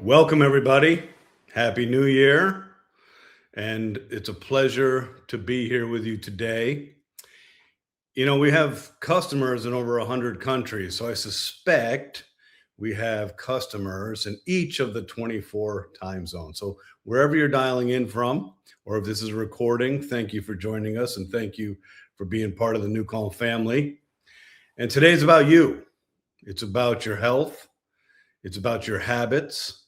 Welcome, everybody. Happy New Year. And it's a pleasure to be here with you today. You know, we have customers in over 100 countries, so I suspect we have customers in each of the 24 time zones. So wherever you're dialing in from, or if this is a recording, thank you for joining us and thank you for being part of the NuCalm family. And today's about you. It's about your health. It's about your habits.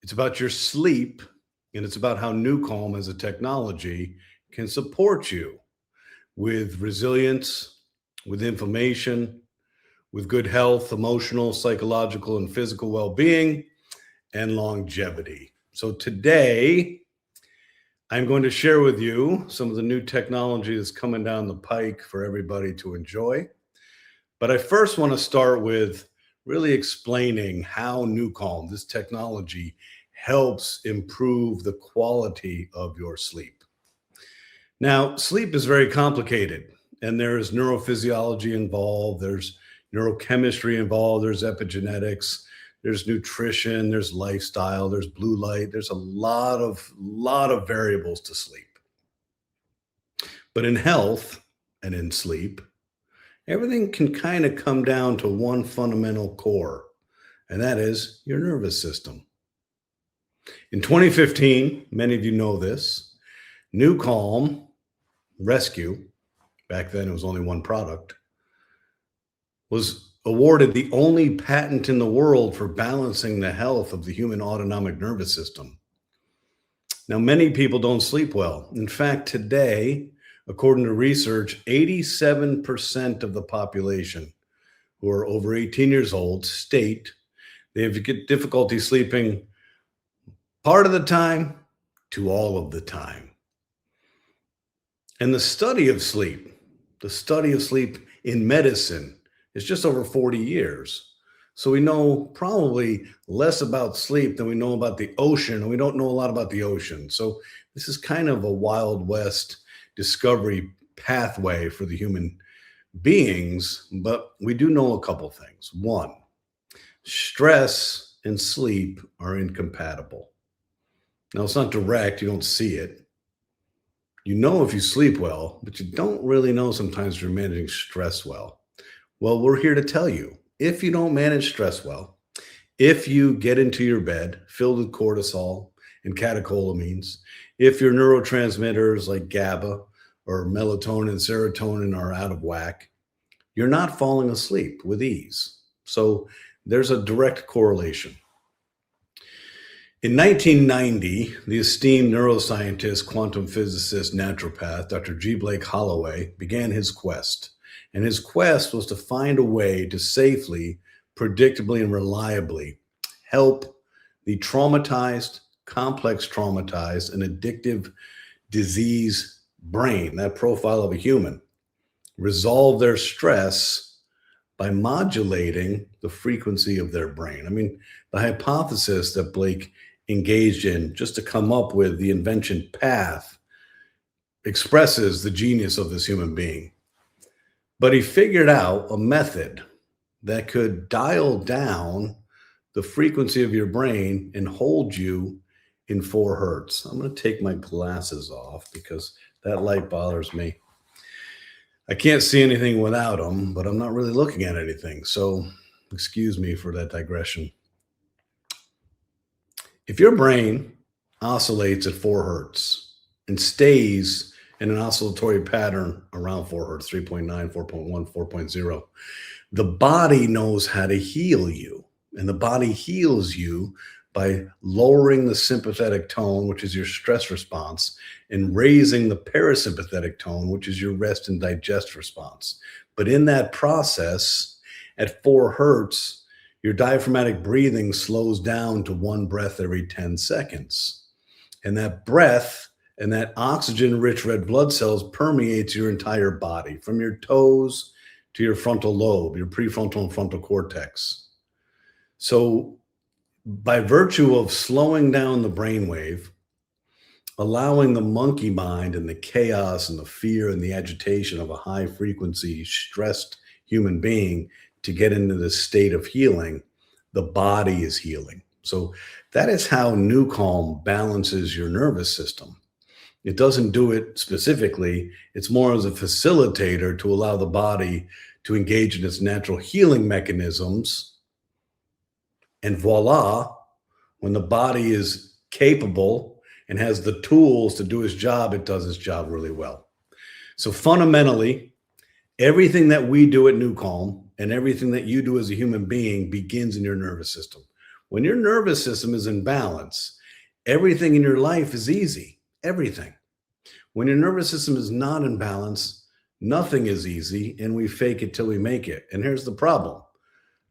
It's about your sleep, and it's about how NuCalm as a technology can support you with resilience, with inflammation, with good health, emotional, psychological, and physical well-being, and longevity. So today, I'm going to share with you some of the new technology that's coming down the pike for everybody to enjoy. But I first want to start with really explaining how NuCalm, this technology, helps improve the quality of your sleep. Now, sleep is very complicated, and there's neurophysiology involved, there's neurochemistry involved, there's epigenetics, there's nutrition, there's lifestyle, there's blue light, there's a lot of variables to sleep. But in health and in sleep, everything can kind of come down to one fundamental core, and that is your nervous system. In 2015, many of you know this, NuCalm Rescue, back then it was only one product, was awarded the only patent in the world for balancing the health of the human autonomic nervous system. Now, many people don't sleep well. In fact, today, according to research, 87% of the population who are over 18 years old state they have difficulty sleeping part of the time to all of the time. And the study of sleep in medicine is just over 40 years. So we know probably less about sleep than we know about the ocean, and we don't know a lot about the ocean. So this is kind of a Wild West discovery pathway for the human beings, but we do know a couple things. One, stress and sleep are incompatible. Now, it's not direct, you don't see it. You know if you sleep well, but you don't really know sometimes if you're managing stress well. Well, we're here to tell you, if you don't manage stress well, if you get into your bed filled with cortisol and catecholamines, if your neurotransmitters like GABA or melatonin, serotonin are out of whack, you're not falling asleep with ease. So there's a direct correlation. In 1990, the esteemed neuroscientist, quantum physicist, naturopath, Dr. G. Blake Holloway began his quest. And his quest was to find a way to safely, predictably, and reliably help the traumatized, complex traumatized, and addictive disease brain, that profile of a human, resolve their stress by modulating the frequency of their brain. I mean, the hypothesis that Blake engaged in just to come up with the invention path expresses the genius of this human being. But he figured out a method that could dial down the frequency of your brain and hold you in 4 hertz. I'm going to take my glasses off because that light bothers me. I can't see anything without them, but I'm not really looking at anything. So excuse me for that digression. If your brain oscillates at 4 hertz and stays in an oscillatory pattern around 4 hertz, 3.9, 4.1, 4.0, the body knows how to heal you. And the body heals you by lowering the sympathetic tone, which is your stress response, and raising the parasympathetic tone, which is your rest and digest response. But in that process, at 4 hertz, your diaphragmatic breathing slows down to 1 breath every 10 seconds. And that breath and that oxygen-rich red blood cells permeates your entire body, from your toes to your frontal lobe, your prefrontal and frontal cortex. So by virtue of slowing down the brainwave allowing the monkey mind and the chaos and the fear and the agitation of a high frequency, stressed human being to get into this state of healing, the body is healing. So that is how NuCalm balances your nervous system. It doesn't do it specifically. It's more as a facilitator to allow the body to engage in its natural healing mechanisms. And voila, when the body is capable and has the tools to do its job, it does its job really well. So fundamentally, everything that we do at NuCalm and everything that you do as a human being begins in your nervous system. When your nervous system is in balance, everything in your life is easy. Everything. When your nervous system is not in balance, nothing is easy, and we fake it till we make it. And here's the problem.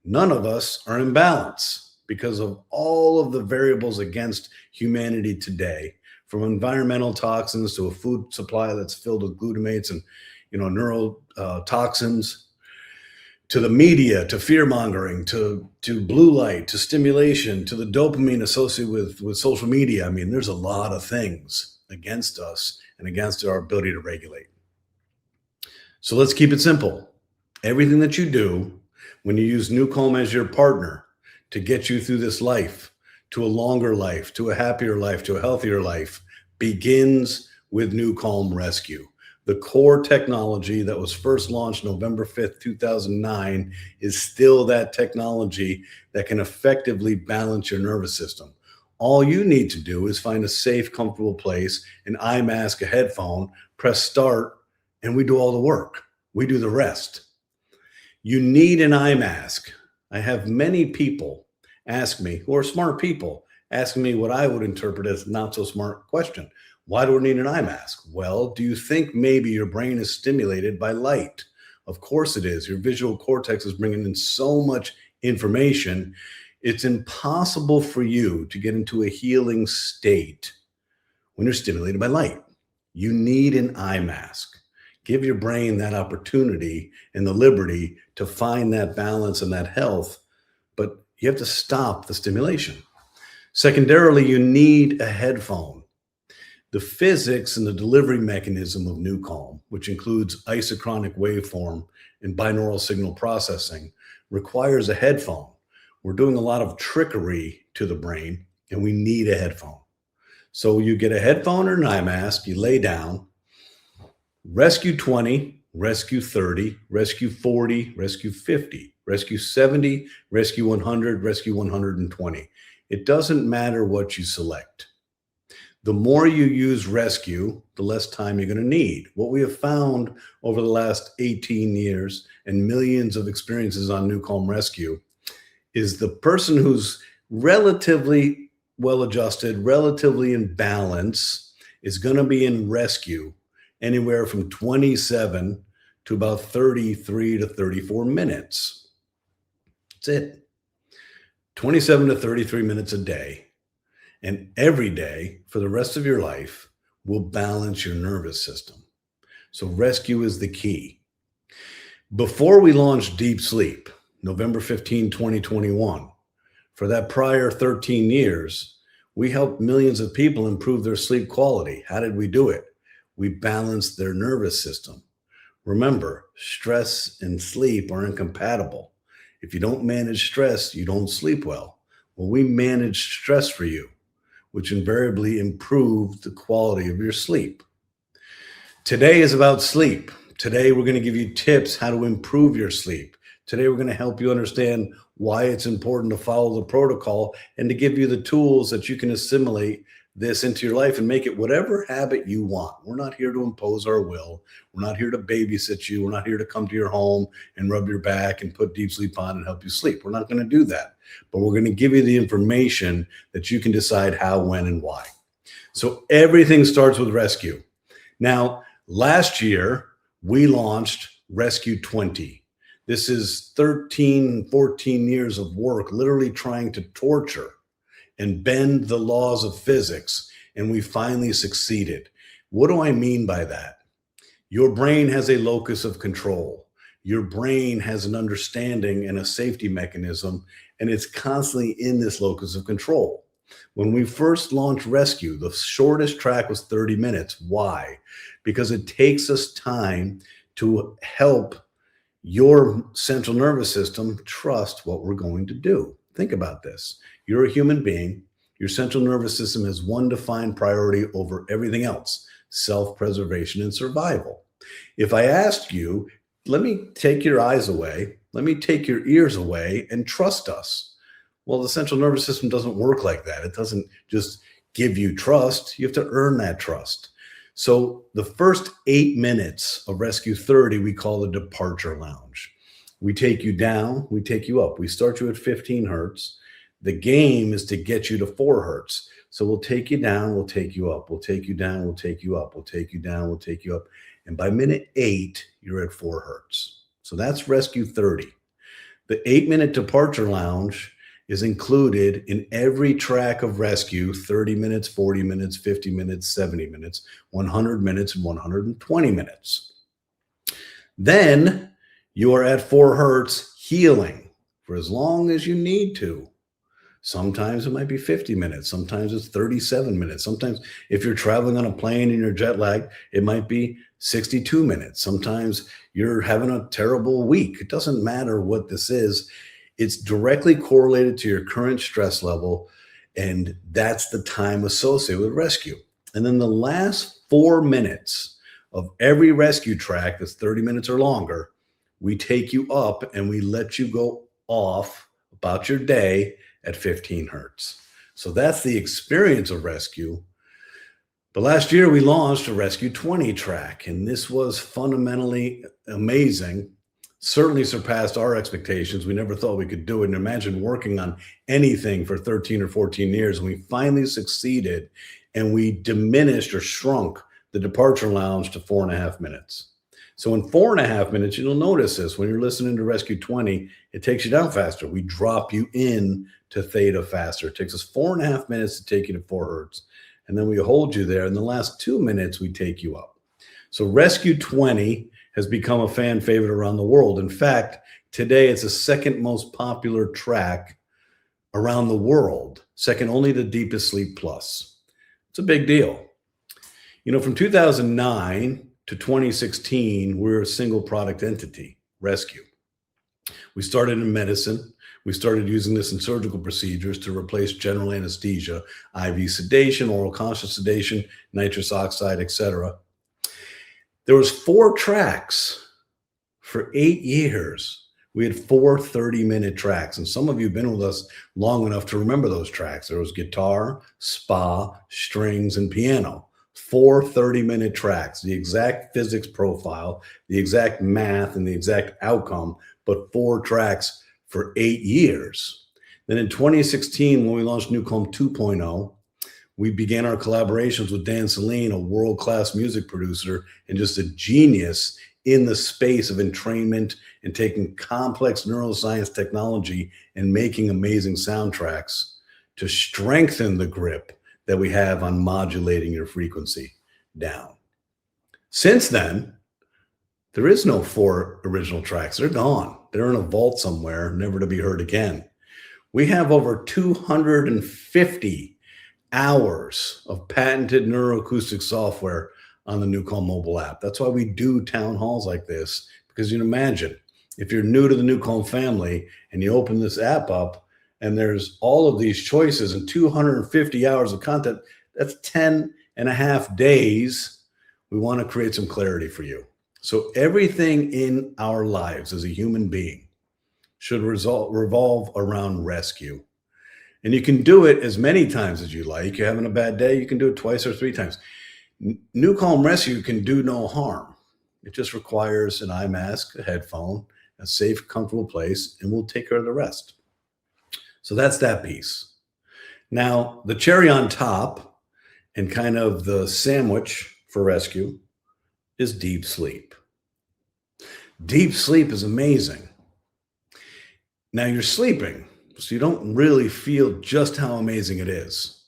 None of us are in balance because of all of the variables against humanity today, from environmental toxins to a food supply that's filled with glutamates and neurotoxins, to the media, to fear mongering, to blue light, to stimulation, to the dopamine associated with social media. I mean, there's a lot of things against us and against our ability to regulate. So let's keep it simple. Everything that you do when you use NuCalm as your partner to get you through this life, to a longer life, to a happier life, to a healthier life, begins with NuCalm Rescue. The core technology that was first launched November 5th, 2009 is still that technology that can effectively balance your nervous system. All you need to do is find a safe, comfortable place, an eye mask, a headphone, press start, and we do all the work. We do the rest. You need an eye mask. I have many people ask me, who are smart people, asking me what I would interpret as not so smart question. Why do we need an eye mask? Well, do you think maybe your brain is stimulated by light? Of course it is. Your visual cortex is bringing in so much information. It's impossible for you to get into a healing state when you're stimulated by light. You need an eye mask. Give your brain that opportunity and the liberty to find that balance and that health, but you have to stop the stimulation. Secondarily, you need a headphone. The physics and the delivery mechanism of NuCalm, which includes isochronic waveform and binaural signal processing, requires a headphone. We're doing a lot of trickery to the brain, and we need a headphone. So you get a headphone or an eye mask, you lay down, rescue 20, rescue 30, rescue 40, rescue 50, rescue 70, rescue 100, rescue 120. It doesn't matter what you select. The more you use rescue, the less time you're going to need. What we have found over the last 18 years and millions of experiences on NuCalm Rescue is the person who's relatively well-adjusted, relatively in balance, is going to be in rescue anywhere from 27 to about 33 to 34 minutes. That's it. 27 to 33 minutes a day. And every day for the rest of your life will balance your nervous system. So rescue is the key. Before we launched DeepestSleep, November 15, 2021, for that prior 13 years, we helped millions of people improve their sleep quality. How did we do it? We balanced their nervous system. Remember, stress and sleep are incompatible. If you don't manage stress, you don't sleep well. Well, we manage stress for you, which invariably improves the quality of your sleep. Today is about sleep. Today, we're going to give you tips how to improve your sleep. Today, we're going to help you understand why it's important to follow the protocol and to give you the tools that you can assimilate this into your life and make it whatever habit you want. We're not here to impose our will. We're not here to babysit you. We're not here to come to your home and rub your back and put deep sleep on and help you sleep. We're not going to do that. But we're going to give you the information that you can decide how, when, and why. So everything starts with rescue. Now, last year, we launched Rescue 20. This is 13, 14 years of work, literally trying to torture and bend the laws of physics, and we finally succeeded. What do I mean by that? Your brain has a locus of control. Your brain has an understanding and a safety mechanism, and it's constantly in this locus of control. When we first launched Rescue, the shortest track was 30 minutes. Why? Because it takes us time to help your central nervous system trust what we're going to do. Think about this. You're a human being. Your central nervous system has one defined priority over everything else: self-preservation and survival. If I asked you, let me take your eyes away, let me take your ears away and trust us. Well, the central nervous system doesn't work like that. It doesn't just give you trust. You have to earn that trust. So the first 8 minutes of Rescue 30, we call the departure lounge. We take you down, we take you up. We start you at 15 hertz. The game is to get you to 4 hertz. So we'll take you down, we'll take you up, we'll take you down, we'll take you up, we'll take you down, we'll take you up. And by minute 8, you're at 4 hertz. So that's Rescue 30. The 8-minute departure lounge is included in every track of Rescue: 30 minutes, 40 minutes, 50 minutes, 70 minutes, 100 minutes, and 120 minutes. Then you are at 4 hertz healing for as long as you need to. Sometimes it might be 50 minutes. Sometimes it's 37 minutes. Sometimes if you're traveling on a plane and you're jet lagged, it might be 62 minutes. Sometimes you're having a terrible week. It doesn't matter what this is. It's directly correlated to your current stress level, and that's the time associated with Rescue. And then the last 4 minutes of every Rescue track that's 30 minutes or longer, we take you up and we let you go off about your day at 15 hertz. So that's the experience of Rescue. But last year we launched a Rescue 20 track, and this was fundamentally amazing. Certainly surpassed our expectations. We never thought we could do it. And imagine working on anything for 13 or 14 years. And we finally succeeded, and we diminished or shrunk the departure lounge to 4.5 minutes. So in 4.5 minutes, you'll notice this when you're listening to Rescue 20, it takes you down faster. We drop you in to theta faster. It takes us 4.5 minutes to take you to 4 hertz. And then we hold you there. In the last 2 minutes, we take you up. So Rescue 20 has become a fan favorite around the world. In fact, today it's the second most popular track around the world, second only to DeepestSleep Plus. It's a big deal. You know, from 2009 to 2016, we're a single product entity, Rescue. We started in medicine. We started using this in surgical procedures to replace general anesthesia, IV sedation, oral conscious sedation, nitrous oxide, etc. There was 4 tracks for 8 years. We had 4 30-minute tracks. And some of you have been with us long enough to remember those tracks. There was guitar, spa, strings, and piano. 4 30-minute tracks, the exact physics profile, the exact math, and the exact outcome, but 4 tracks for 8 years. Then in 2016, when we launched NuCalm 2.0, we began our collaborations with Dan Celine, a world-class music producer and just a genius in the space of entrainment and taking complex neuroscience technology and making amazing soundtracks to strengthen the grip that we have on modulating your frequency down. Since then, there is no 4 original tracks. They're gone. They're in a vault somewhere, never to be heard again. We have over 250 hours of patented neuroacoustic software on the NuCalm mobile app. That's why we do town halls like this, because you can imagine if you're new to the NuCalm family and you open this app up and there's all of these choices and 250 hours of content, that's 10.5 days. We want to create some clarity for you. So everything in our lives as a human being should revolve around Rescue. And you can do it as many times as you like. You're having a bad day, you can do it twice or 3 times. NuCalm Rescue can do no harm. It just requires an eye mask, a headphone, a safe, comfortable place, and we'll take care of the rest. So that's that piece. Now, the cherry on top and kind of the sandwich for Rescue is deep sleep. Deep sleep is amazing. Now you're sleeping, so you don't really feel just how amazing it is.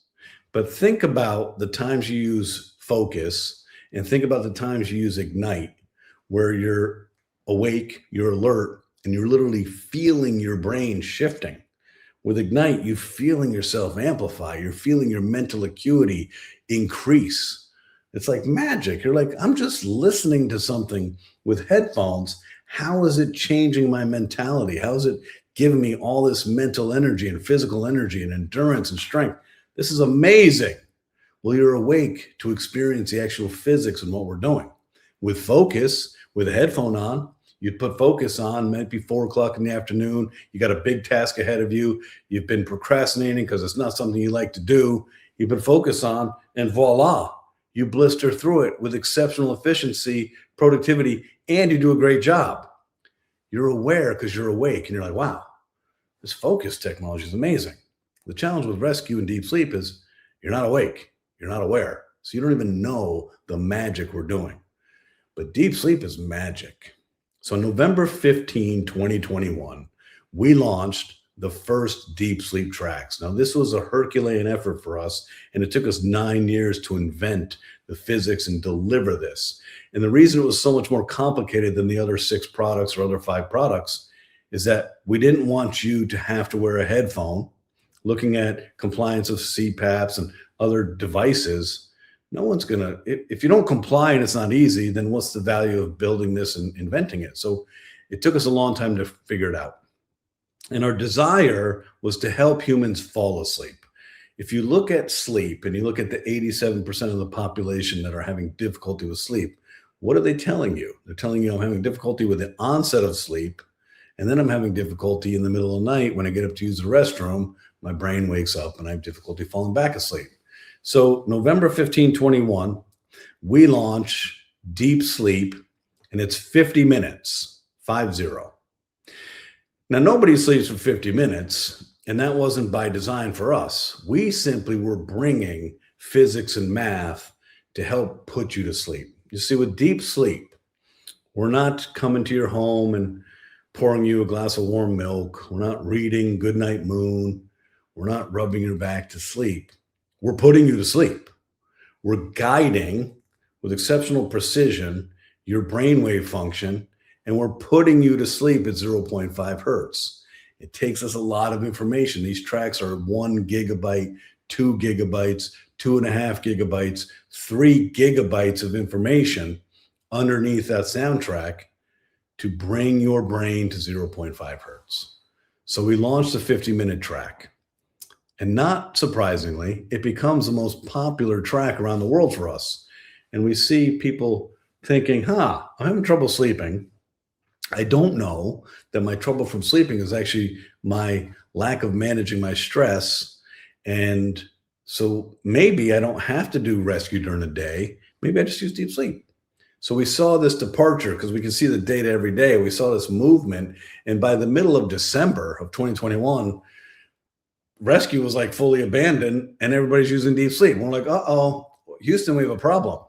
But think about the times you use focus and think about the times you use ignite, where you're awake, you're alert, and you're literally feeling your brain shifting. With Ignite, you're feeling yourself amplify. You're feeling your mental acuity increase. It's like magic. You're like, I'm just listening to something with headphones. How is it changing my mentality? How is it giving me all this mental energy and physical energy and endurance and strength? This is amazing. Well, you're awake to experience the actual physics and what we're doing. With focus, with a headphone on, you put focus on, might be 4 o'clock in the afternoon. You got a big task ahead of you. You've been procrastinating because it's not something you like to do. You put focus on, and voila, you blister through it with exceptional efficiency, productivity, and you do a great job. You're aware because you're awake, and you're like, wow, this focus technology is amazing. The challenge with rescue and deep sleep is you're not awake, you're not aware. So you don't even know the magic we're doing. But deep sleep is magic. So November 15, 2021, we launched the first deep sleep tracks. Now, this was a Herculean effort for us, and it took us 9 years to invent the physics and deliver this. And the reason it was so much more complicated than the other 6 products or other 5 products is that we didn't want you to have to wear a headphone. Looking at compliance of CPAPs and other devices, no one's gonna, if you don't comply and it's not easy, then what's the value of building this and inventing it? So it took us a long time to figure it out. And our desire was to help humans fall asleep. If you look at sleep and you look at the 87% of the population that are having difficulty with sleep, what are they telling you? They're telling you I'm having difficulty with the onset of sleep, and then I'm having difficulty in the middle of the night when I get up to use the restroom, my brain wakes up and I have difficulty falling back asleep. So November 15, 21, we launch Deep Sleep, and it's 50 minutes, 50. Now, nobody sleeps for 50 minutes, and that wasn't by design for us. We simply were bringing physics and math to help put you to sleep. You see, with Deep Sleep, we're not coming to your home and pouring you a glass of warm milk. We're not reading Goodnight Moon. We're not rubbing your back to sleep. We're putting you to sleep. We're guiding with exceptional precision your brainwave function, and we're putting you to sleep at 0.5 hertz. It takes us a lot of information. These tracks are 1 gigabyte, 2 gigabytes, 2.5 gigabytes, 3 gigabytes of information underneath that soundtrack to bring your brain to 0.5 hertz. So we launched a 50-minute track. And not surprisingly, it becomes the most popular track around the world for us. And we see people thinking, I'm having trouble sleeping. I don't know that my trouble from sleeping is actually my lack of managing my stress. And so maybe I don't have to do rescue during the day. Maybe I just use deep sleep. So we saw this departure because we can see the data every day. We saw this movement. And by the middle of December of 2021, rescue was like fully abandoned and everybody's using deep sleep. We're like, Houston, we have a problem.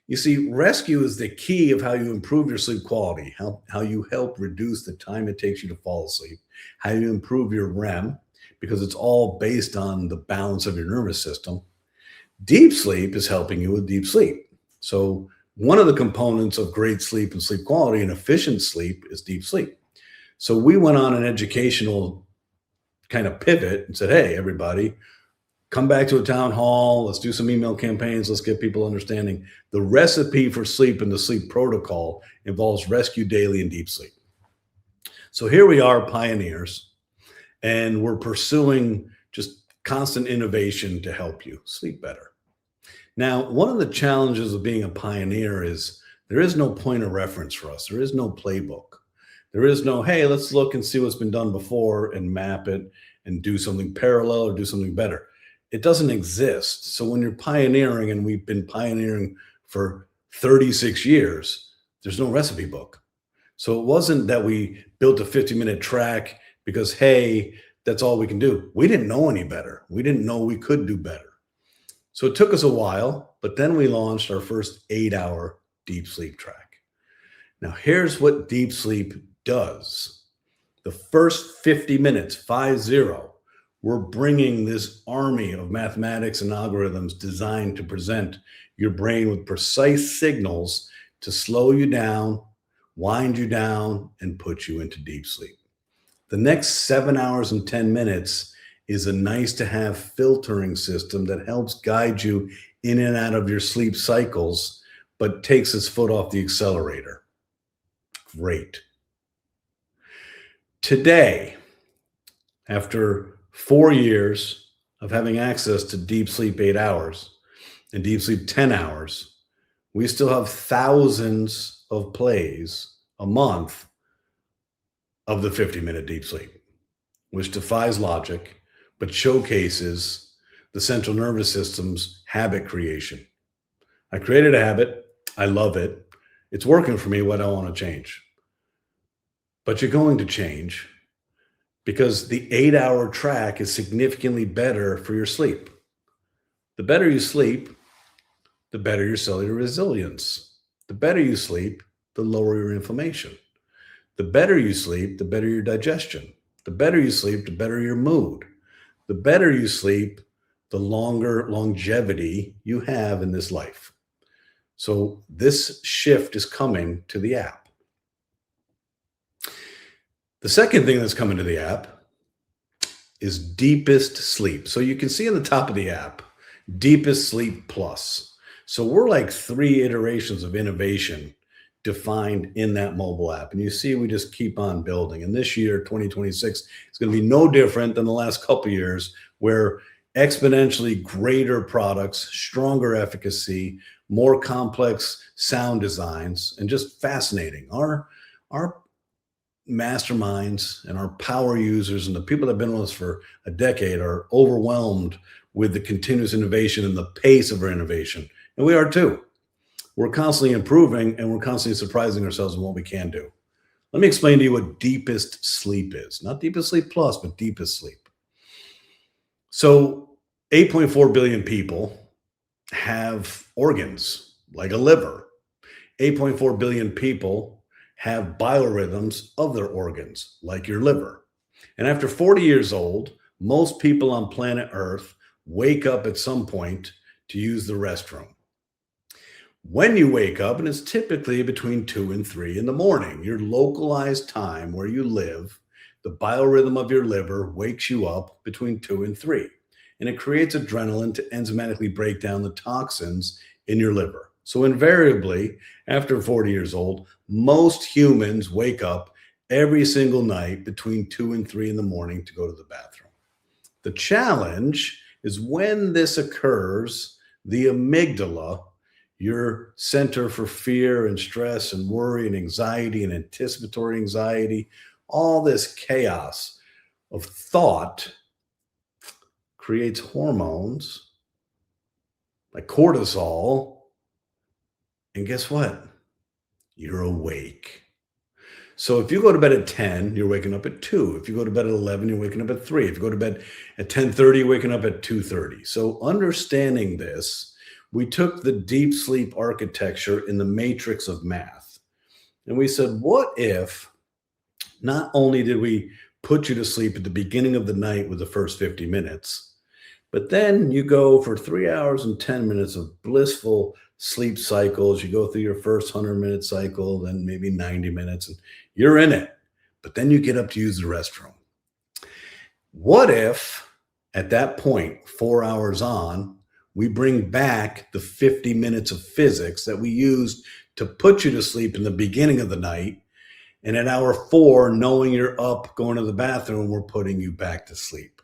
You see, rescue is the key of how you improve your sleep quality, how you help reduce the time it takes you to fall asleep, how you improve your REM, because it's all based on the balance of your nervous system. Deep sleep is helping you with deep sleep. So one of the components of great sleep and sleep quality and efficient sleep is deep sleep. So we went on an educational kind of pivot and said, hey, everybody, come back to a town hall. Let's do some email campaigns. Let's get people understanding the recipe for sleep and the sleep protocol involves rescue daily and deep sleep. So here we are, pioneers, and we're pursuing just constant innovation to help you sleep better. Now, one of the challenges of being a pioneer is there is no point of reference for us. There is no playbook. There is no, hey, let's look and see what's been done before and map it and do something parallel or do something better. It doesn't exist. So when you're pioneering, and we've been pioneering for 36 years, there's no recipe book. So it wasn't that we built a 50-minute track because, hey, that's all we can do. We didn't know any better. We didn't know we could do better. So it took us a while, but then we launched our first 8-hour deep sleep track. Now, here's what deep sleep does. The first 50 minutes, 50, we're bringing this army of mathematics and algorithms designed to present your brain with precise signals to slow you down, wind you down, and put you into deep sleep. The next 7 hours and 10 minutes is a nice to have filtering system that helps guide you in and out of your sleep cycles, but takes its foot off the accelerator. Great. Today, after 4 years of having access to deep sleep 8 hours and deep sleep 10 hours, we still have thousands of plays a month of the 50-minute deep sleep, which defies logic, but showcases the central nervous system's habit creation. I created a habit. I love it. It's working for me. What do I want to change? But you're going to change because the 8-hour track is significantly better for your sleep. The better you sleep, the better your cellular resilience. The better you sleep, the lower your inflammation. The better you sleep, the better your digestion. The better you sleep, the better your mood. The better you sleep, the longer longevity you have in this life. So this shift is coming to the app. The second thing that's coming to the app is DeepestSleep. So you can see on the top of the app, DeepestSleep Plus. So we're like 3 iterations of innovation defined in that mobile app. And you see, we just keep on building. And this year, 2026, is going to be no different than the last couple of years, where exponentially greater products, stronger efficacy, more complex sound designs, and just fascinating. Our masterminds and our power users and the people that have been with us for a decade are overwhelmed with the continuous innovation and the pace of our innovation. And we are too. We're constantly improving and we're constantly surprising ourselves in what we can do. Let me explain to you what DeepestSleep is. Not DeepestSleep Plus, but DeepestSleep. So 8.4 billion people have organs like a liver. 8.4 billion people have biorhythms of their organs like your liver. And after 40 years old, most people on planet Earth wake up at some point to use the restroom. When you wake up, and it's typically between 2 and 3 in the morning, your localized time where you live, the biorhythm of your liver wakes you up between 2 and 3. And it creates adrenaline to enzymatically break down the toxins in your liver. So invariably, after 40 years old, most humans wake up every single night between 2 and 3 in the morning to go to the bathroom. The challenge is when this occurs, the amygdala, your center for fear and stress and worry and anxiety and anticipatory anxiety, all this chaos of thought creates hormones like cortisol. And guess what? You're awake. So if you go to bed at 10, you're waking up at 2. If you go to bed at 11, you're waking up at 3. If you go to bed at 10:30, you're waking up at 2:30. So understanding this, we took the deep sleep architecture in the matrix of math. And we said, what if not only did we put you to sleep at the beginning of the night with the first 50 minutes, but then you go for 3 hours and 10 minutes of blissful sleep cycles. You go through your first 100-minute cycle, then maybe 90 minutes, and you're in it. But then you get up to use the restroom. What if at that point, 4 hours on, we bring back the 50 minutes of physics that we used to put you to sleep in the beginning of the night. And at hour 4, knowing you're up, going to the bathroom, we're putting you back to sleep.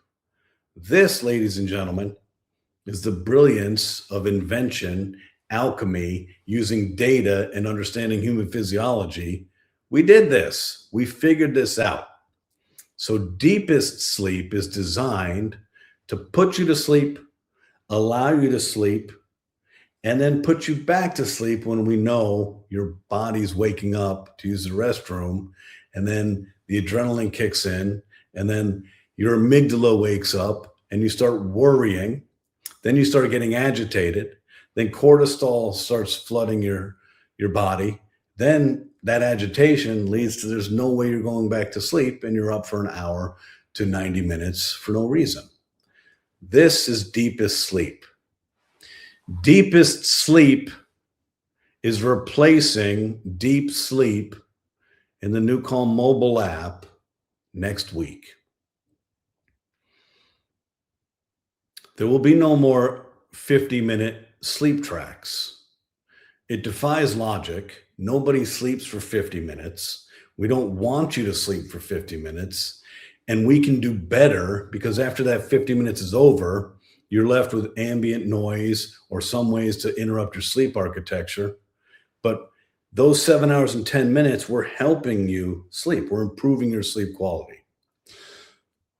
This, ladies and gentlemen, is the brilliance of invention, alchemy, using data and understanding human physiology. We did this. We figured this out. So DeepestSleep is designed to put you to sleep, allow you to sleep, and then put you back to sleep when we know your body's waking up to use the restroom, and then the adrenaline kicks in, and then your amygdala wakes up and you start worrying. Then you start getting agitated. Then cortisol starts flooding your body. Then that agitation leads to there's no way you're going back to sleep, and you're up for an hour to 90 minutes for no reason. This is DeepestSleep. DeepestSleep is replacing deep sleep in the NuCalm mobile app next week. There will be no more 50-minute sleep tracks. It defies logic. Nobody sleeps for 50 minutes. We don't want you to sleep for 50 minutes. And we can do better because after that 50 minutes is over, you're left with ambient noise or some ways to interrupt your sleep architecture. But those 7 hours and 10 minutes, we're helping you sleep. We're improving your sleep quality.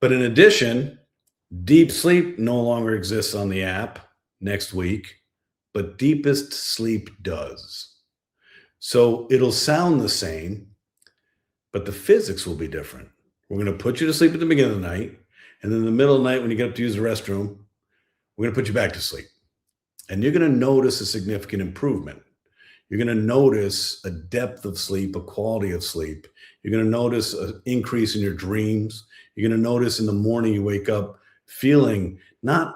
But in addition, Deep Sleep no longer exists on the app next week, but DeepestSleep does. So it'll sound the same, but the physics will be different. We're going to put you to sleep at the beginning of the night, and then in the middle of the night when you get up to use the restroom, we're going to put you back to sleep. And you're going to notice a significant improvement. You're going to notice a depth of sleep, a quality of sleep. You're going to notice an increase in your dreams. You're going to notice in the morning you wake up feeling not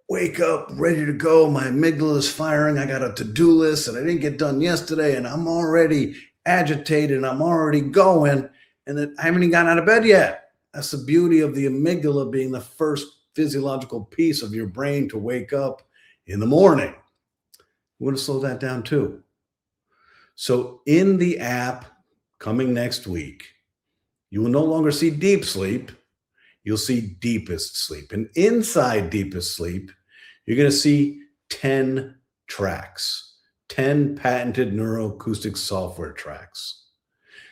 wake up ready to go. My amygdala is firing. I got a to-do list that I didn't get done yesterday, and I'm already agitated and I'm already going, and that I haven't even gotten out of bed yet. That's the beauty of the amygdala being the first physiological piece of your brain to wake up in the morning. We're going to slow that down too. So in the app coming next week, you will no longer see Deep Sleep. You'll see DeepestSleep. And inside DeepestSleep, you're going to see 10 tracks, 10 patented neuroacoustic software tracks.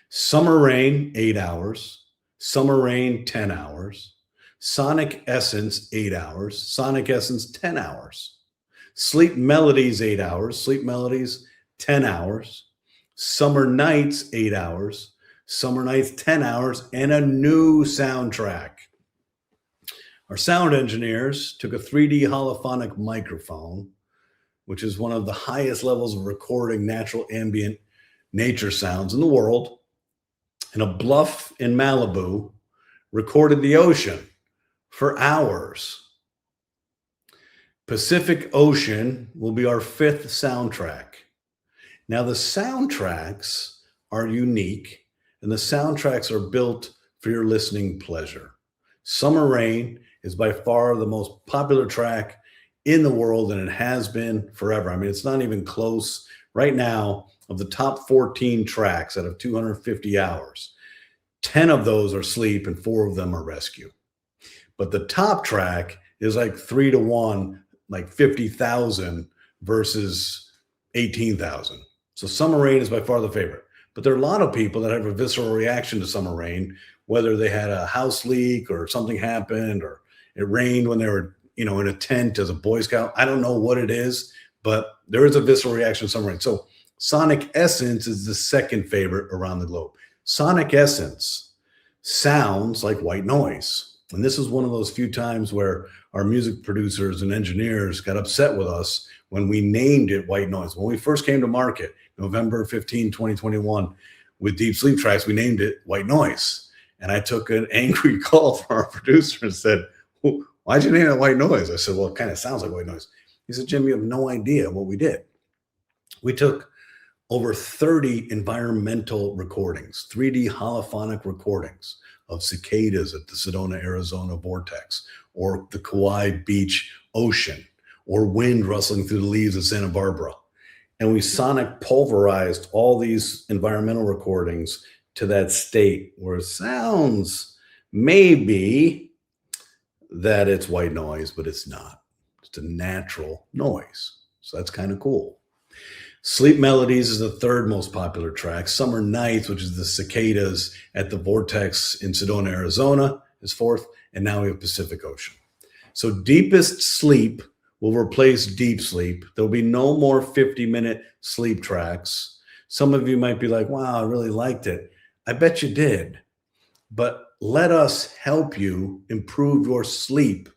Summer Rain, 8 hours. Summer Rain, 10 hours. Sonic Essence, 8 hours. Sonic Essence, 10 hours. Sleep Melodies, 8 hours. Sleep Melodies, 10 hours. Summer Nights, 8 hours. Summer Nights, 10 hours. And a new soundtrack. Our sound engineers took a 3D holophonic microphone, which is one of the highest levels of recording natural ambient nature sounds in the world, and a bluff in Malibu recorded the ocean for hours. Pacific Ocean will be our 5th soundtrack. Now, the soundtracks are unique, and the soundtracks are built for your listening pleasure. Summer Rain is by far the most popular track in the world, and it has been forever. I mean, it's not even close. Right now, of the top 14 tracks out of 250 hours, 10 of those are sleep and 4 of them are rescue. But the top track is like 3 to 1, like 50,000 versus 18,000. So Summer Rain is by far the favorite. But there are a lot of people that have a visceral reaction to Summer Rain, whether they had a house leak or something happened or it rained when they were, in a tent as a Boy Scout. I don't know what it is, but there is a visceral reaction to Summer Rain. So Sonic Essence is the second favorite around the globe. Sonic Essence sounds like white noise. And this is one of those few times where our music producers and engineers got upset with us when we named it white noise. When we first came to market, November 15, 2021, with Deep Sleep tracks, we named it white noise. And I took an angry call from our producer and said, "Why'd you name it white noise?" I said, "Well, it kind of sounds like white noise." He said, "Jim, you have no idea what we did. We took over 30 environmental recordings, 3D holophonic recordings of cicadas at the Sedona, Arizona vortex, or the Kauai Beach ocean, or wind rustling through the leaves of Santa Barbara. And we sonic pulverized all these environmental recordings to that state where it sounds maybe that it's white noise, but it's not. It's a natural noise. So that's kind of cool. Sleep Melodies is the 3rd most popular track. Summer Nights, which is the cicadas at the vortex in Sedona, Arizona, is 4th. And now we have Pacific Ocean. So DeepestSleep will replace Deep Sleep. There'll be no more 50-minute sleep tracks. Some of you might be like, "Wow, I really liked it." I bet you did. But let us help you improve your sleep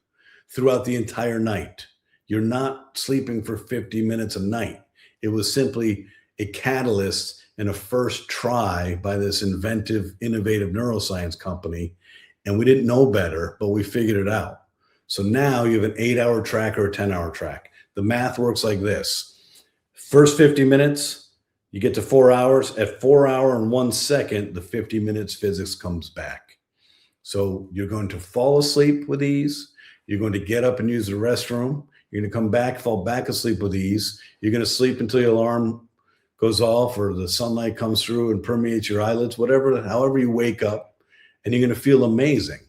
throughout the entire night. You're not sleeping for 50 minutes a night. It was simply a catalyst and a first try by this inventive, innovative neuroscience company. And we didn't know better, but we figured it out. So now you have an 8-hour track or a 10-hour track. The math works like this. First 50 minutes, you get to 4 hours. At 4 hours and 1 second, the 50 minutes physics comes back. So you're going to fall asleep with ease. You're going to get up and use the restroom. You're going to come back, fall back asleep with ease. You're going to sleep until your alarm goes off or the sunlight comes through and permeates your eyelids, whatever, however you wake up, and you're going to feel amazing.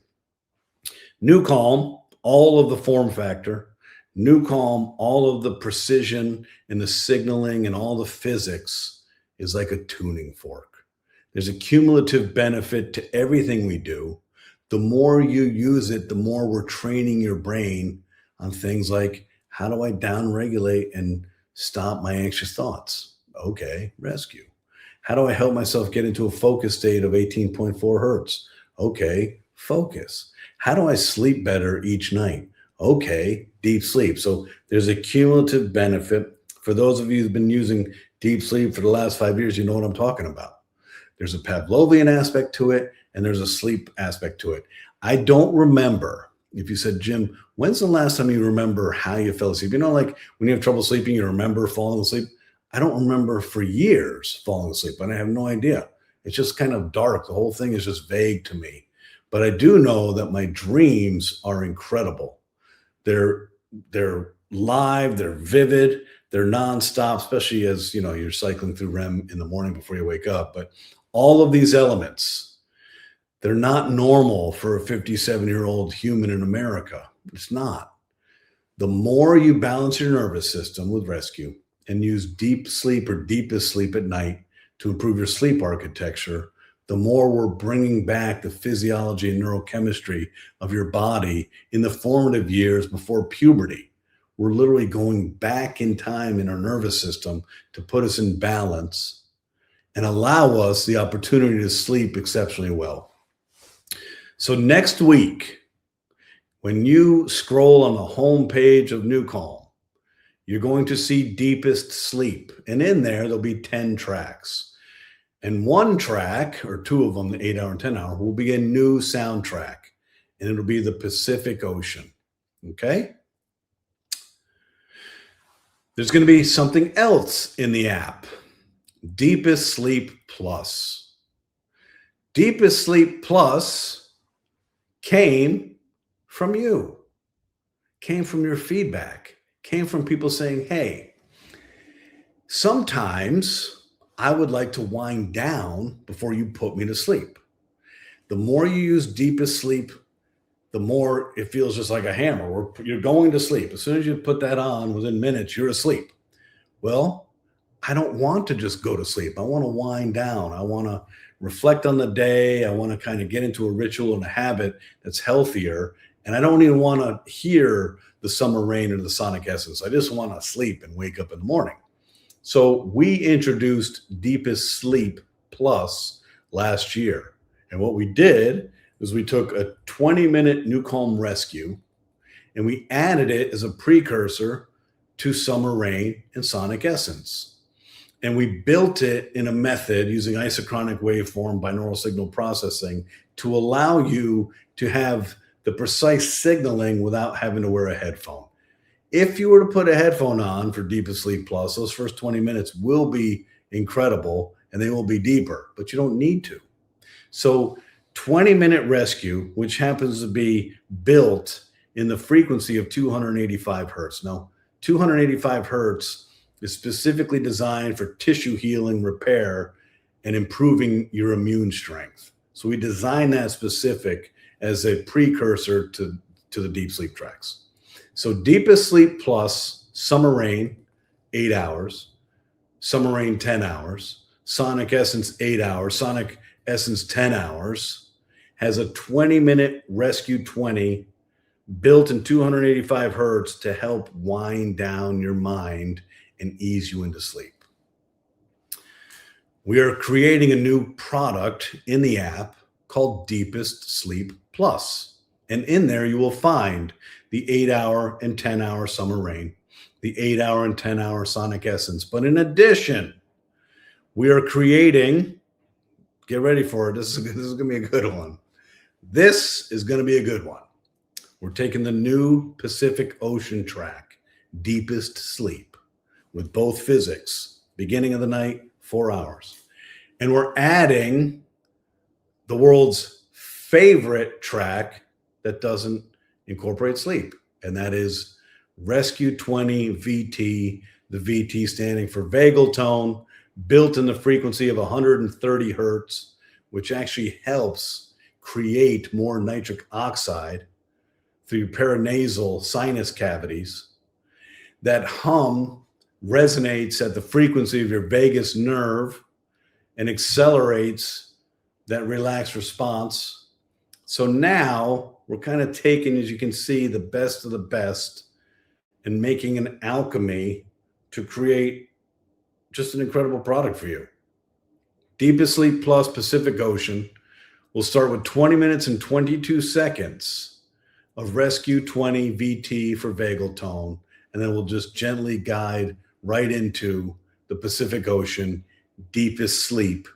NuCalm, all of the form factor, NuCalm, all of the precision and the signaling and all the physics is like a tuning fork. There's a cumulative benefit to everything we do. The more you use it, the more we're training your brain on things like, how do I downregulate and stop my anxious thoughts? Okay, rescue. How do I help myself get into a focus state of 18.4 hertz? Okay, focus. How do I sleep better each night? Okay, deep sleep. So there's a cumulative benefit. For those of you who've been using deep sleep for the last 5 years, you know what I'm talking about. There's a Pavlovian aspect to it, and there's a sleep aspect to it. I don't remember, if you said, Jim, when's the last time you remember how you fell asleep? You know, like when you have trouble sleeping, you remember falling asleep. I don't remember for years falling asleep, but I have no idea. It's just kind of dark. The whole thing is just vague to me. But I do know that my dreams are incredible. They're live, they're vivid, they're nonstop, especially as you know you're cycling through REM in the morning before you wake up. But all of these elements, they're not normal for a 57-year-old human in America. It's not. The more you balance your nervous system with rescue and use deep sleep or deepest sleep at night to improve your sleep architecture, the more we're bringing back the physiology and neurochemistry of your body in the formative years before puberty. We're literally going back in time in our nervous system to put us in balance and allow us the opportunity to sleep exceptionally well. So next week, when you scroll on the home page of NuCalm, you're going to see Deepest Sleep. And in there, there'll be 10 tracks. And one track, or two of them, the 8-hour and 10-hour, will be a new soundtrack. And it'll be the Pacific Ocean. Okay? There's going to be something else in the app. Deepest Sleep Plus. Deepest Sleep Plus came from you, came from your feedback, came from people saying, hey, sometimes I would like to wind down before you put me to sleep. The more you use Deepest Sleep, the more it feels just like a hammer. You're going to sleep. As soon as you put that on, within minutes, you're asleep. Well, I don't want to just go to sleep. I want to wind down. I want to reflect on the day. I want to kind of get into a ritual and a habit that's healthier. And I don't even want to hear the summer rain or the sonic essence. I just want to sleep and wake up in the morning. So we introduced Deepest Sleep Plus last year. And what we did was we took a 20-minute NuCalm rescue and we added it as a precursor to summer rain and sonic essence. And we built it in a method using isochronic waveform binaural signal processing to allow you to have the precise signaling without having to wear a headphone. If you were to put a headphone on for Deepest Sleep Plus, those first 20 minutes will be incredible and they will be deeper, but you don't need to. So 20-minute rescue, which happens to be built in the frequency of 285 hertz. Now, 285 hertz is specifically designed for tissue healing, repair, and improving your immune strength. So we designed that specific as a precursor to the deep sleep tracks. So Deepest Sleep Plus, Summer Rain, 8 hours, Summer Rain, 10 hours, Sonic Essence, 8 hours, Sonic Essence, 10 hours, has a 20-minute Rescue 20 built in 285 hertz to help wind down your mind and ease you into sleep. We are creating a new product in the app called Deepest Sleep Plus. And in there, you will find the 8-hour and 10-hour Summer Rain, the 8-hour and 10-hour Sonic Essence. But in addition, we are creating, get ready for it. This is going to be a good one. This is going to be a good one. We're taking the new Pacific Ocean track, Deepest Sleep, with both physics, beginning of the night, 4 hours. And we're adding the world's favorite track that doesn't incorporate sleep, and that is Rescue 20 VT, the VT standing for vagal tone, built in the frequency of 130 hertz, which actually helps create more nitric oxide through your paranasal sinus cavities. That hum resonates at the frequency of your vagus nerve and accelerates that relaxed response. So now we're kind of taking, as you can see, the best of the best and making an alchemy to create just an incredible product for you. DeepestSleep Plus Pacific Ocean will start with 20 minutes and 22 seconds of Rescue 20 VT for vagal tone, and then we'll just gently guide right into the Pacific Ocean DeepestSleep.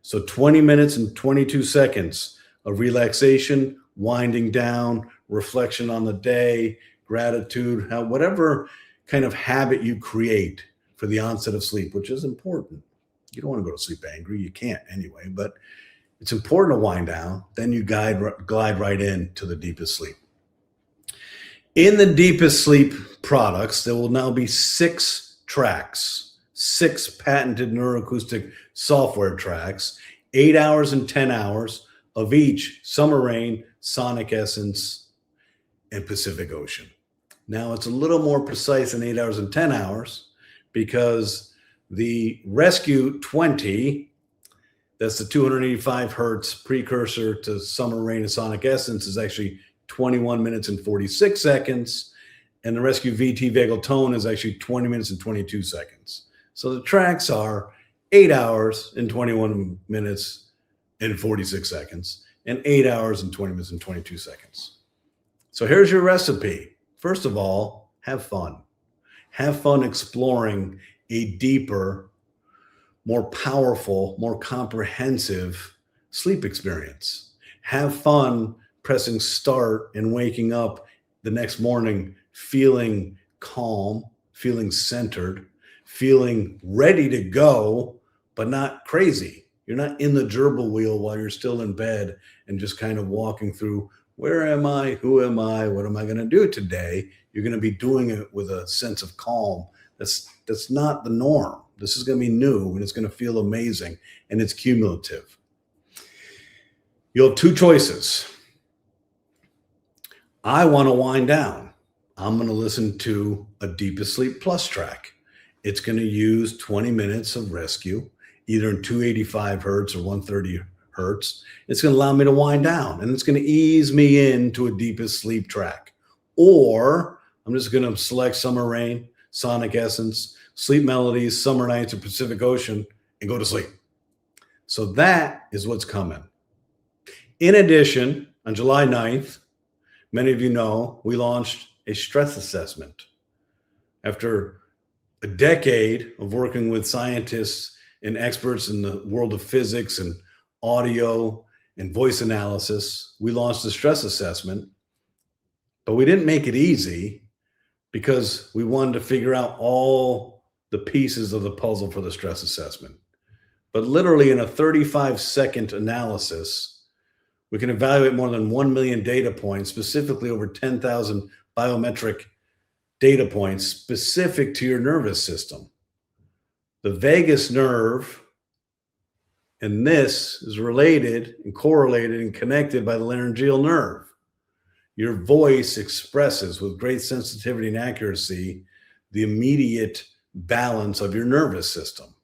So 20 minutes and 22 seconds of relaxation, winding down, reflection on the day, gratitude, whatever kind of habit you create for the onset of sleep, which is important. You don't want to go to sleep angry. You can't anyway, but it's important to wind down. Then you glide right into the deepest sleep. In the DeepestSleep products, there will now be 6 tracks, 6 patented neuroacoustic software tracks, 8 hours and 10 hours of each Summer Rain, Sonic Essence, and Pacific Ocean. Now, it's a little more precise than 8 hours and 10 hours because the Rescue 20, that's the 285 hertz precursor to Summer Rain and Sonic Essence, is actually 21 minutes and 46 seconds. And the Rescue VT Vagal Tone is actually 20 minutes and 22 seconds. So the tracks are 8 hours and 21 minutes and 46 seconds and 8 hours and 20 minutes and 22 seconds. So here's your recipe. First of all, have fun. Have fun exploring a deeper, more powerful, more comprehensive sleep experience. Have fun pressing start and waking up the next morning feeling calm, feeling centered, feeling ready to go, but not crazy. You're not in the gerbil wheel while you're still in bed and just kind of walking through, where am I? Who am I? What am I going to do today? You're going to be doing it with a sense of calm. That's not the norm. This is going to be new and it's going to feel amazing, and it's cumulative. You'll have 2 choices. I want to wind down. I'm going to listen to a DeepestSleep Plus track. It's going to use 20 minutes of Rescue, either in 285 hertz or 130 hertz. It's going to allow me to wind down, and it's going to ease me into a DeepestSleep track. Or I'm just going to select Summer Rain, Sonic Essence, Sleep Melodies, Summer Nights, or Pacific Ocean, and go to sleep. So that is what's coming. In addition, on July 9th, many of you know, we launched a stress assessment. After a decade of working with scientists and experts in the world of physics and audio and voice analysis, we launched a stress assessment, but we didn't make it easy because we wanted to figure out all the pieces of the puzzle for the stress assessment. But literally in a 35-second analysis, we can evaluate more than 1 million data points, specifically over 10,000 biometric data points specific to your nervous system. The vagus nerve, and this is related and correlated and connected by the laryngeal nerve. Your voice expresses with great sensitivity and accuracy the immediate balance of your nervous system.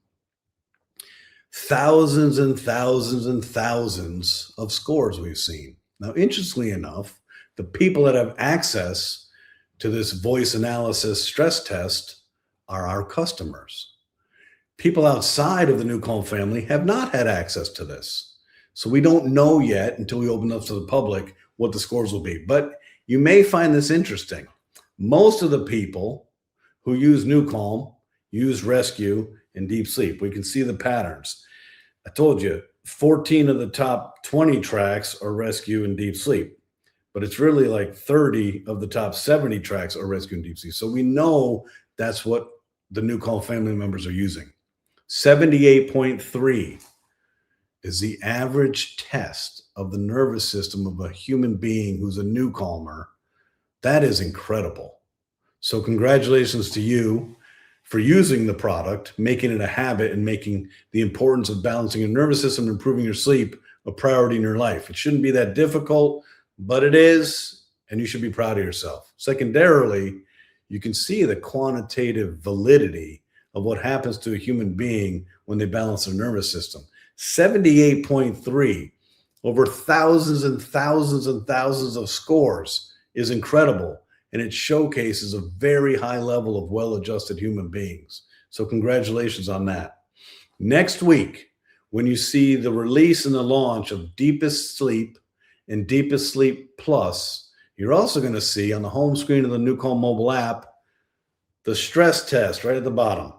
Thousands and thousands and thousands of scores we've seen. Now, interestingly enough, the people that have access to this voice analysis stress test are our customers. People outside of the NuCalm family have not had access to this. So we don't know yet until we open up to the public what the scores will be. But you may find this interesting. Most of the people who use NuCalm use Rescue and Deep Sleep. We can see the patterns. I told you 14 of the top 20 tracks are Rescue and Deep Sleep, but it's really like 30 of the top 70 tracks are Rescue and Deep Sleep. So we know that's what the NuCalm family members are using. 78.3 is the average test of the nervous system of a human being who's a NuCalmer, that is incredible. So congratulations to you for using the product, making it a habit, and making the importance of balancing your nervous system and improving your sleep a priority in your life. It shouldn't be that difficult, but it is, and you should be proud of yourself. Secondarily, you can see the quantitative validity of what happens to a human being when they balance their nervous system. 78.3 over thousands and thousands and thousands of scores is incredible. And it showcases a very high level of well-adjusted human beings. So congratulations on that. Next week, when you see the release and the launch of DeepestSleep and DeepestSleep Plus, you're also going to see on the home screen of the NuCalm mobile app, the stress test right at the bottom.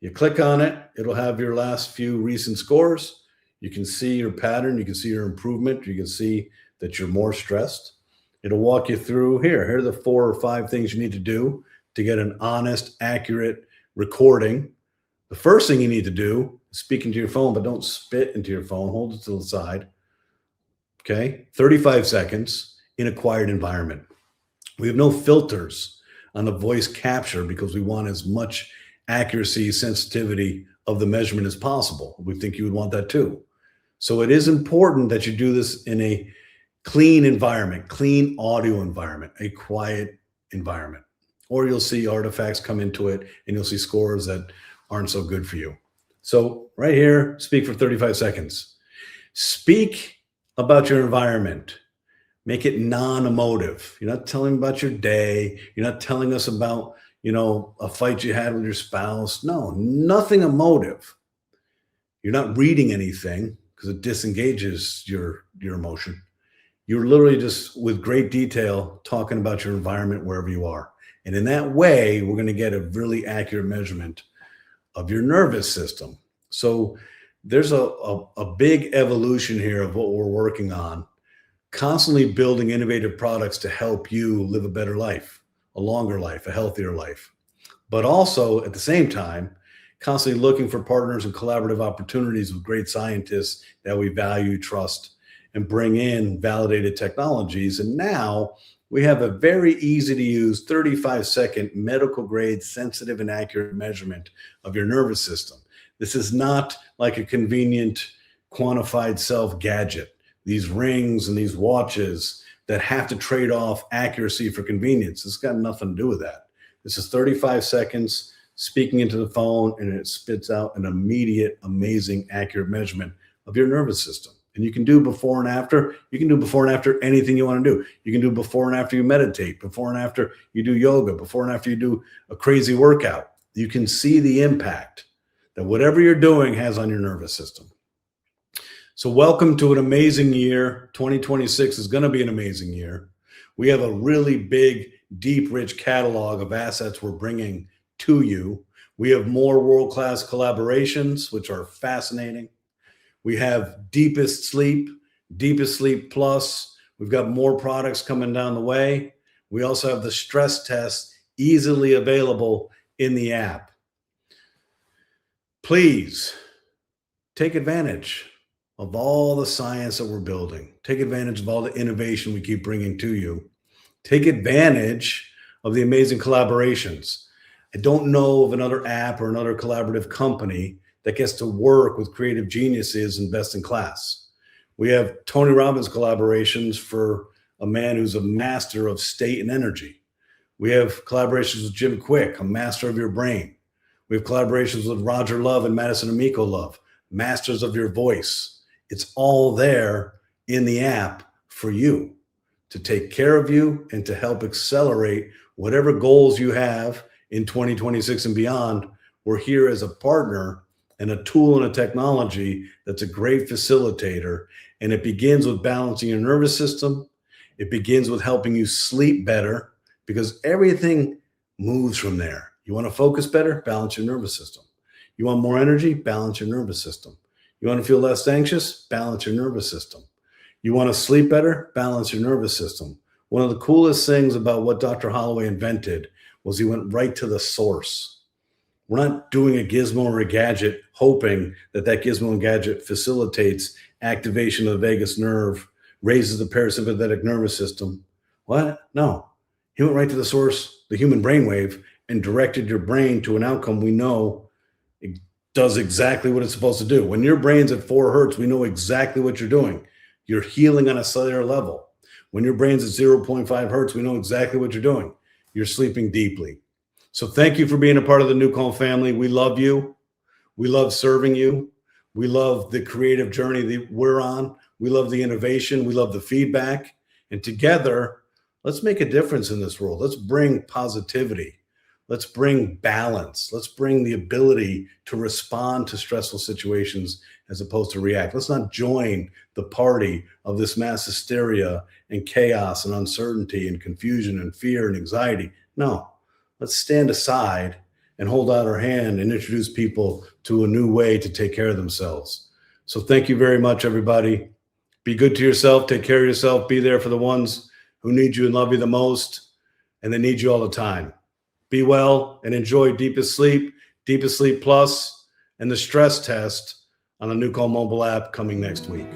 You click on it, it'll have your last few recent scores. You can see your pattern, you can see your improvement, you can see that you're more stressed. It'll walk you through here are the 4 or 5 things you need to do to get an honest, accurate recording. The first thing you need to do is speak into your phone, but don't spit into your phone. Hold it to the side. Okay, 35 seconds in a quiet environment. We have no filters on the voice capture because we want as much accuracy, sensitivity of the measurement as possible. We think you would want that too. So it is important that you do this in a clean environment, clean audio environment, a quiet environment, or you'll see artifacts come into it and you'll see scores that aren't so good for you. So right here, speak for 35 seconds. Speak about your environment. Make it non-emotive. You're not telling about your day. You're not telling us about, a fight you had with your spouse. No, nothing emotive. You're not reading anything because it disengages your emotion. You're literally just with great detail talking about your environment wherever you are. And in that way, we're going to get a really accurate measurement of your nervous system. So there's a big evolution here of what we're working on, constantly building innovative products to help you live a better life, a longer life, a healthier life. But also at the same time, constantly looking for partners and collaborative opportunities with great scientists that we value, trust, and bring in validated technologies. And now we have a very easy to use 35-second medical grade sensitive and accurate measurement of your nervous system. This is not like a convenient quantified self gadget. These rings and these watches that have to trade off accuracy for convenience. It's got nothing to do with that. This is 35 seconds speaking into the phone, and it spits out an immediate, amazing, accurate measurement of your nervous system. And you can do before and after. You can do before and after anything you want to do. You can do before and after you meditate, before and after you do yoga, before and after you do a crazy workout. You can see the impact that whatever you're doing has on your nervous system. So welcome to an amazing year. 2026 is going to be an amazing year. We have a really big, deep, rich catalog of assets we're bringing to you. We have more world-class collaborations, which are fascinating. We have DeepestSleep, DeepestSleep Plus. We've got more products coming down the way. We also have the stress test easily available in the app. Please take advantage of all the science that we're building. Take advantage of all the innovation we keep bringing to you. Take advantage of the amazing collaborations. I don't know of another app or another collaborative company that gets to work with creative geniuses and best in class. We have Tony Robbins collaborations for a man who's a master of state and energy. We have collaborations with Jim Quick, a master of your brain. We have collaborations with Roger Love and Madison Amico Love, masters of your voice. It's all there in the app for you to take care of you and to help accelerate whatever goals you have in 2026 and beyond. We're here as a partner and a tool and a technology that's a great facilitator. And it begins with balancing your nervous system. It begins with helping you sleep better because everything moves from there. You want to focus better? Balance your nervous system. You want more energy? Balance your nervous system. You want to feel less anxious? Balance your nervous system. You want to sleep better? Balance your nervous system. One of the coolest things about what Dr. Holloway invented was he went right to the source. We're not doing a gizmo or a gadget hoping that that gizmo and gadget facilitates activation of the vagus nerve, raises the parasympathetic nervous system. What? No. He went right to the source, the human brainwave, and directed your brain to an outcome we know it does exactly what it's supposed to do. When your brain's at 4 hertz, we know exactly what you're doing. You're healing on a cellular level. When your brain's at 0.5 hertz, we know exactly what you're doing. You're sleeping deeply. So thank you for being a part of the NuCalm family. We love you. We love serving you. We love the creative journey that we're on. We love the innovation. We love the feedback. And together, let's make a difference in this world. Let's bring positivity. Let's bring balance. Let's bring the ability to respond to stressful situations as opposed to react. Let's not join the party of this mass hysteria and chaos and uncertainty and confusion and fear and anxiety. No, let's stand aside and hold out our hand and introduce people to a new way to take care of themselves. So thank you very much, everybody. Be good to yourself. Take care of yourself. Be there for the ones who need you and love you the most, and they need you all the time. Be well and enjoy DeepestSleep, DeepestSleep Plus, and the stress test on the NuCalm mobile app coming next week.